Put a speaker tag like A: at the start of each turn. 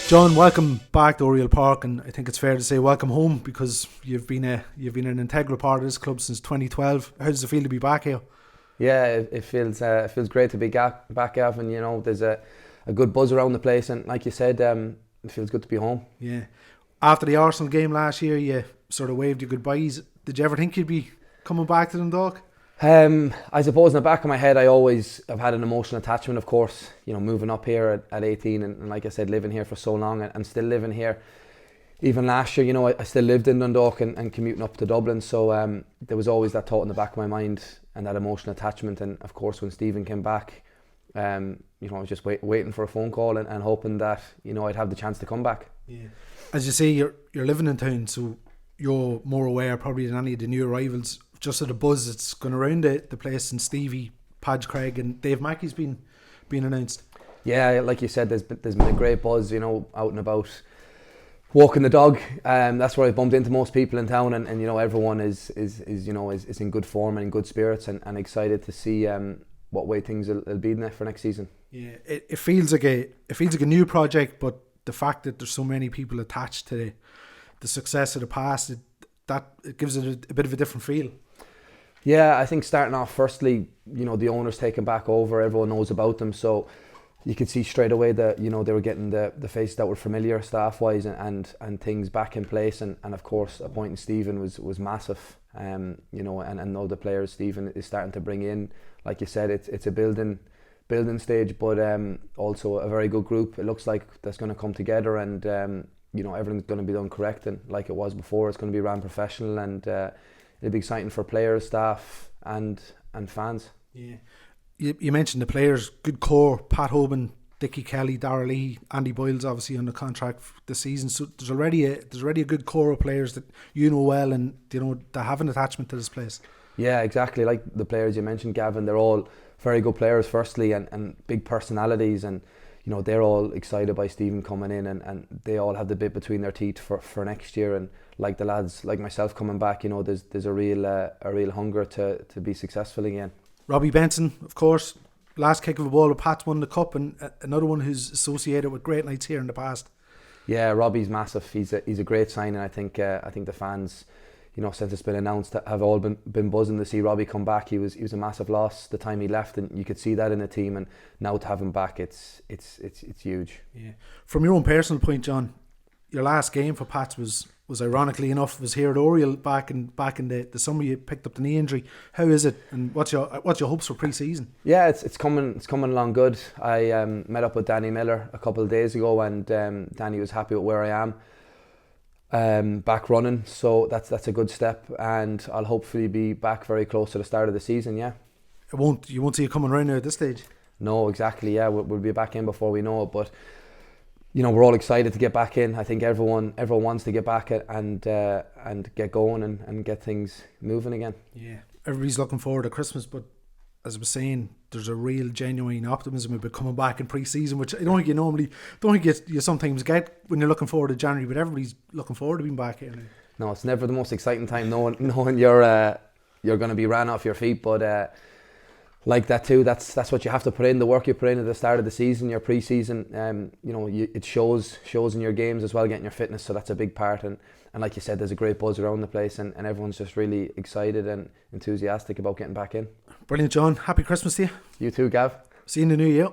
A: John, welcome back to Oriel Park, and I think it's fair to say welcome home because you've been an integral part of this club since 2012. How does it feel to be back here?
B: Yeah, it feels great to be back, Gavin. You know, there's a good buzz around the place, and like you said, it feels good to be home.
A: Yeah. After the Arsenal game last year, you sort of waved your goodbyes. Did you ever think you'd be coming back to Dundalk?
B: I suppose in the back of my head, I always have had an emotional attachment, of course, you know, moving up here at 18 and like I said, living here for so long and still living here. Even last year, you know, I still lived in Dundalk and commuting up to Dublin. So there was always that thought in the back of my mind and that emotional attachment. And of course, when Stephen came back, you know, I was just waiting for a phone call and hoping that, you know, I'd have the chance to come back.
A: Yeah. As you say, you're living in town, so you're more aware probably than any of the new arrivals just of the buzz that's going around the place since Stevie, Padge Craig and Dave Mackey's been announced.
B: Yeah, like you said, there's been a great buzz, you know, out and about, walking the dog. That's where I bumped into most people in town, and you know, everyone is in good form and in good spirits and excited to see what way things will be for next season.
A: Yeah, it feels like a new project, but the fact that there's so many people attached to the success of the past, it gives it a bit of a different feel.
B: Yeah, I think starting off, firstly, you know, the owners taking back over, everyone knows about them, so you could see straight away that, you know, they were getting the faces that were familiar staff wise and things back in place, and of course appointing Stephen was massive. You know, and all the players Stephen is starting to bring in, like you said, it's a building stage, but also a very good group. It looks like that's going to come together, and you know, everything's going to be done correct, and like it was before, it's going to be ran professional, and it'll be exciting for players, staff and fans.
A: Yeah, you mentioned the players, good core, Pat Hoban, Dickie Kelly, Darrell Lee, Andy Boyle's obviously on the contract this season, so there's already a good core of players that you know well, and you know that have an attachment to this place. Yeah,
B: exactly, like the players you mentioned, Gavin, they're all very good players firstly, and big personalities, and you know, they're all excited by Stephen coming in, and they all have the bit between their teeth for next year. And like the lads, like myself coming back, you know, there's a real hunger to be successful again.
A: Robbie Benson, of course, last kick of a ball with Pat's won the cup, and another one who's associated with great nights here in the past.
B: Yeah, Robbie's massive. He's a great signing. I think the fans, you know, since it's been announced, have all been buzzing to see Robbie come back. He was a massive loss the time he left, and you could see that in the team. And now to have him back, it's huge.
A: Yeah. From your own personal point, John, your last game for Pats was ironically enough here at Oriel back in the summer. You picked up the knee injury. How is it, and what's your hopes for pre-season?
B: Yeah, it's coming along good. I met up with Danny Miller a couple of days ago, and Danny was happy with where I am. Back running, so that's a good step, and I'll hopefully be back very close to the start of the season. Yeah,
A: you won't see you coming around now at this stage.
B: No, exactly. Yeah, we'll be back in before we know it, but you know, we're all excited to get back in. I think everyone wants to get back and get going and get things moving again.
A: Yeah, everybody's looking forward to Christmas, but as I was saying, there's a real genuine optimism about coming back in pre-season, which I don't think you sometimes get when you're looking forward to January, but everybody's looking forward to being back here now.
B: No, it's never the most exciting time knowing you're going to be ran off your feet, but like that too, that's what you have to put in, the work you put in at the start of the season, your pre-season. You know, it shows in your games as well, getting your fitness, so that's a big part, and like you said, there's a great buzz around the place, and everyone's just really excited and enthusiastic about getting back in.
A: Brilliant, John. Happy Christmas to you.
B: You too, Gav.
A: See you in the new year.